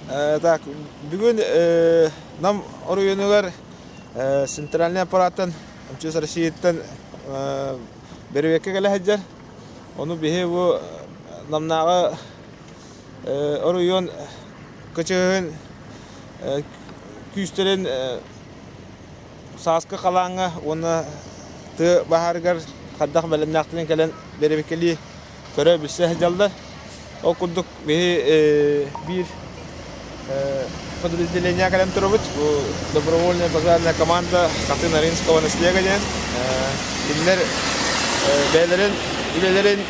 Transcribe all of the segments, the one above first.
Так, бүгін нам орыйынығар центральный аппараттан, Амчес Россияттан бербекке кәлі хаджар. Оны бейе бұл намнаға орыйын көчігін күйістерін сасқы қалаңға, оны ты бахаргар қаддақ бәлімнақтының кәлін бербеккелі көрі білсе хаджалдар. Ол күндік бейе бір подразделение Калентурович, добровольная пожарная команда Катынаринского наследия. Кинлер бейлерин, үлелерин,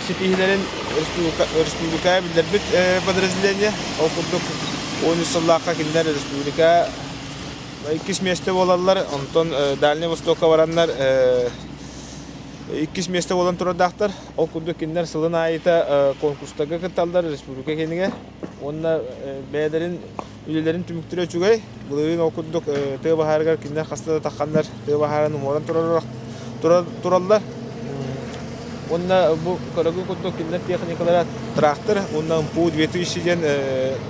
шипихилерин республика билдербит подразделение. Окудук 10 сыллакка кинлер республика 2 месте болалар. Онтон Дальний Востокка бараннар 2 месте болан турдактар. Окудук кинлер сылын айта конкурстага катталдар республика кениге. Онна бәдерин үлелерин түмүктүрө чугай. Булын окудук тыга бахаргар киндер хастада таккандар тыга бахарын моран тураллар. Онна бу көрөгү окудук киндер техникалар трактор, ондан пу 2000 ден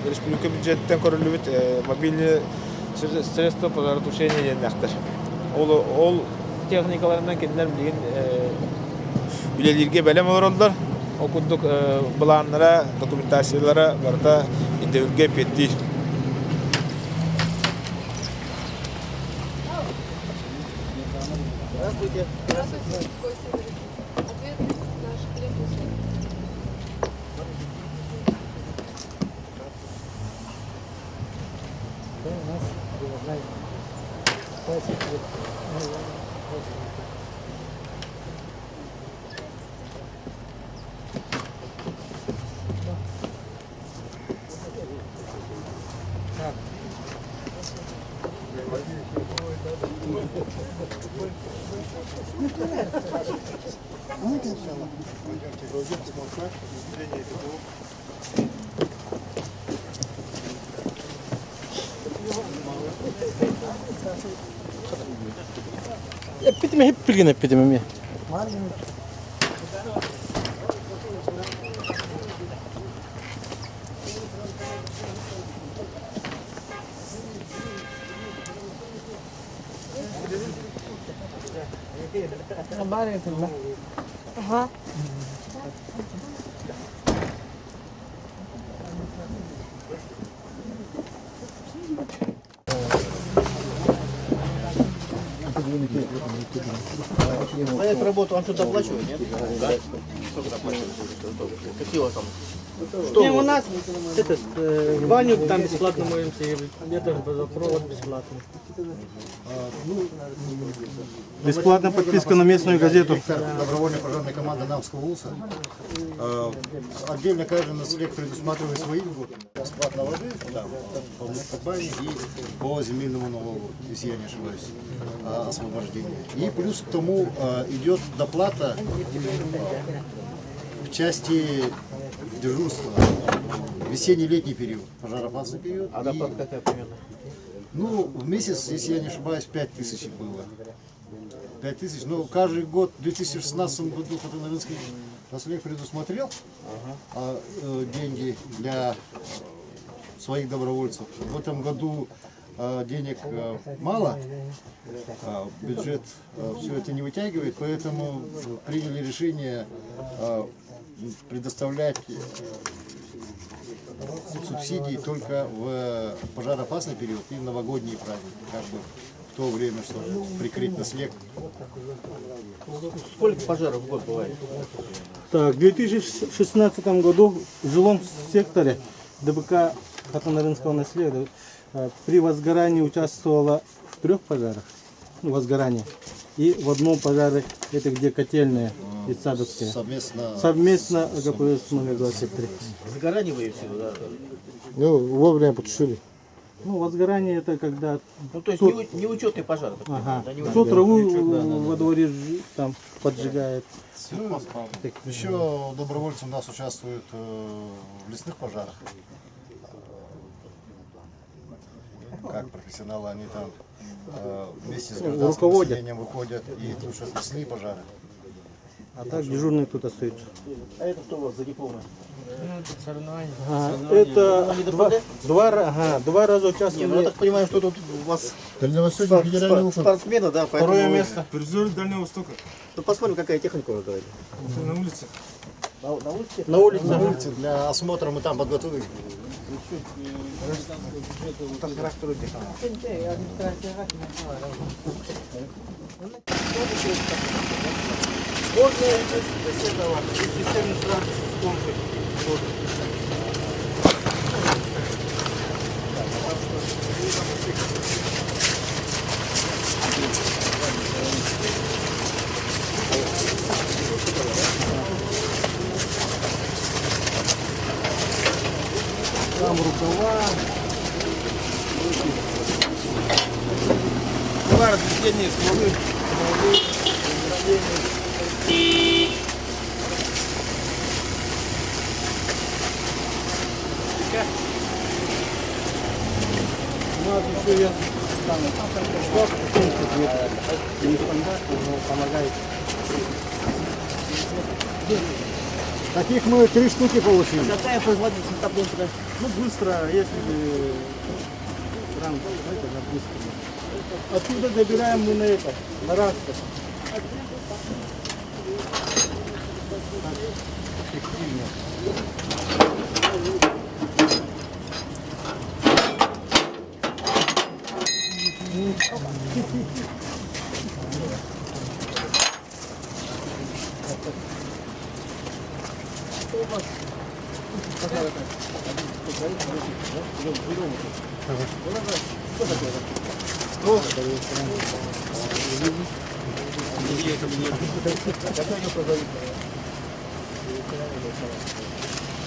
республика бюджеттен көрүлүбүт мобильный средства пожаротушения дендактар. Ол техникаларынан киндер билген үлелерге бәлем олоролдар. Окудук планнара, документациялара барда интервьюге петти. Здравствуйте. Здравствуйте. Ответ наш клиент. Да, у нас привозная классика. Epidemi hep bilgin epidemi mi? Ага. За эту работу он что-то оплачивает, нет? Да. Сколько оплачивает? Какие у вас там? Не, у нас этот, баню там бесплатно моемся, где-то водопровод бесплатно. Бесплатная подписка на местную газету. Добровольная пожарная команда Намского УЛСа. Отдельно каждый наследник предусматривает свои льготы. Бесплатно воды, да, по бане и по земельному налогу, если я не ошибаюсь, освобождение. И плюс к тому идет доплата в части дежурства. Весенне-летний период, пожароопасный период. А доплата какая примерно? Ну, в месяц, если я не ошибаюсь, 5000 было. 5000, но каждый год, в 2016 году Катынаринский наследник предусмотрел деньги для своих добровольцев. В этом году денег мало, бюджет все это не вытягивает, поэтому приняли решение предоставлять субсидии только в пожароопасный период и в новогодние праздники, как бы в то время, чтобы прикрыть наследие. Сколько пожаров в год бывает? Так, в 2016 году в жилом секторе ДБК Катынаринского наследия при возгорании участвовала в 3 пожарах, возгорании, и в одном пожаре, это где котельная и Садовская. Совместно ГПС номер 23. Загорание вы всего, да? Ну, вовремя потушили. Ну, возгорание это когда... Ну, то есть неучетный пожар. Ага. Да, Кто траву во дворе там поджигает. Ну, еще добровольцы у нас участвуют в лесных пожарах. Как профессионалы, они там вместе с гражданским населением выходят и тушат лесные пожары. А так дежурный тут остается. А это что у вас за дипломы? Это два раза Не, ну участвовали. я так понимаю, что тут у вас Дальневосточный федеральный округ. спортсмены, да, поэтому... Второе место. Призер Дальнего Востока. Ну посмотрим, какая техника у вас говорит. На улице. На улице? На улице. На улице для осмотра мы там подготовили. Можно без этого, без системы сразу с помпой. Вот. Там рукава. Два разведения стволы. У нас еще есть там шкаф, нестандартный, но помогает. Таких мы 3 штуки получили. Какая производительность таблетка? Ну, быстро, если ранг, знаете, на быстро. Отсюда добираем мы на это, на расто.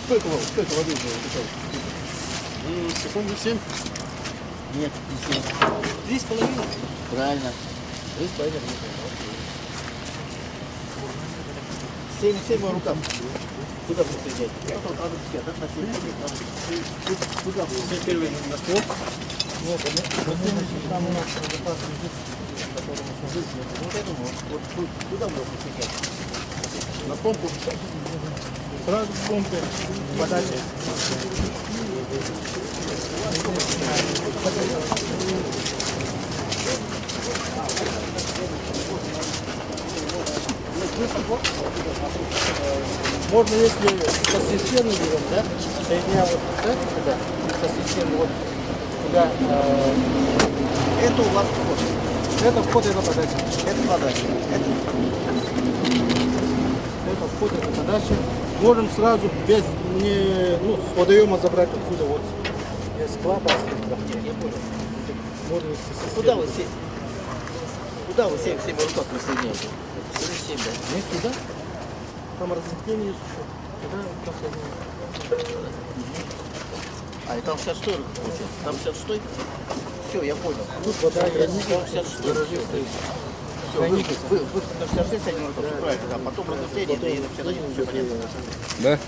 Сколько воды было? Секунду 7? Нет, не 7. 3,5? Правильно. 3,5 литра. 7 по рукам. Куда будете взять? Куда будете? Первый на ствол. Вот там у нас вот эту вот. Куда можно сейчас? На помпу. Сразу в помпе. Подача. Можно, если со системы берем, да, соединяем вот так сюда, и со системы вот туда. Это у вас вход. Это вход, это подача. Это подача. Это вход, это подача. Можем сразу без с водоема забрать отсюда вот. Есть склад. Можно Куда вы 7? Куда вы 7 руках присоединяете? 7, да? Нет, туда. Там разветвление есть еще. Туда посадим. А, и там 66 получается? Там 66? Все, я понял. Тут вода есть. Там 66. Все, вы на 66 один рукав, все правильно. Да, потом разветвление, да, и на 51, все понятно. Да.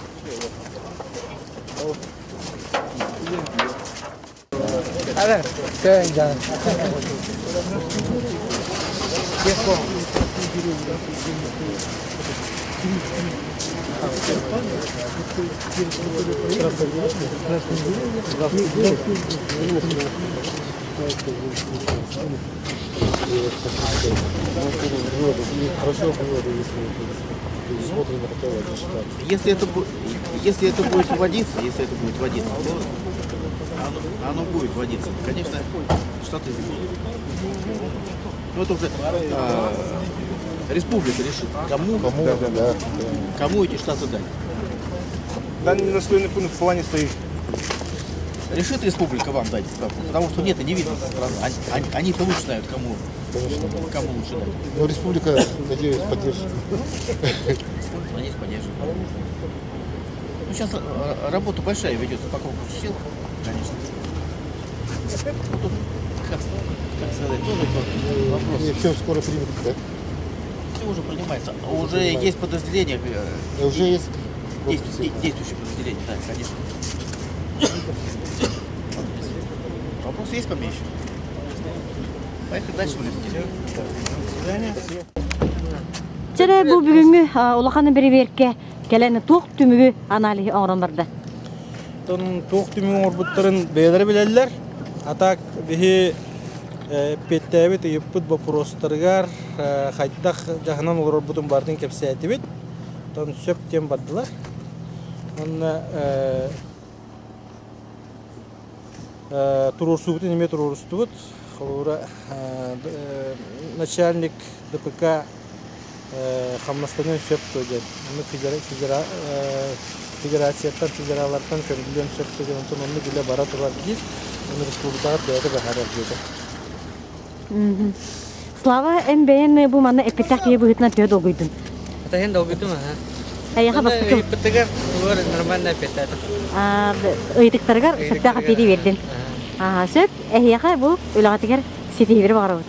Если это будет водиться, то оно будет водиться. Конечно, Штаты будут. Ну это уже республика решит, кому эти штаты дать. Данный наслойный пункт в плане стоит. Решит республика вам дать справку, потому что нет, не видно со стороны. Они-то лучше знают, кому лучше дать. Но республика, надеюсь, поддержит. Надеюсь, поддержит. Ну, сейчас работа большая ведется по конкурсу сил, конечно. Ну, тут, как сказать, тоже вопрос. И все скоро примут, да? Все уже принимается. Уже есть подразделения, Уже есть. действующие подразделения, да, конечно. Вопрос есть поменьше? Поехали дальше. Оччара бу бүгүнгү улаханы бери берке келени тук түмүгү анализ оңрон барды. Тон туох түмүң орбуттарын бейлери билелер. Атак бихи петтебит ыйыппыт вопростаргар хайдах жахынан олар бутун бардын кепсиятибит. Тон сөп тем бардылар. Онна турурсубут неме турурстубут. Холура начальник ДПК Хамнастаны сөп көден. Оны федерацияттан, федералардан көрілген сөп көден. Оны біле бара тұрар дейд. Оны республикаға бәйді бәхарар деді. Слава МБН бу маны эпитах ие быгытна төд огуйдун. Это хен долгиту ма? Аяха бастыкым. Петтегер тугар нормально петтет. Ыйтыктаргар сыктага пиди бердин. Сөп эхияха бу улагатыгар сетибир барабыт.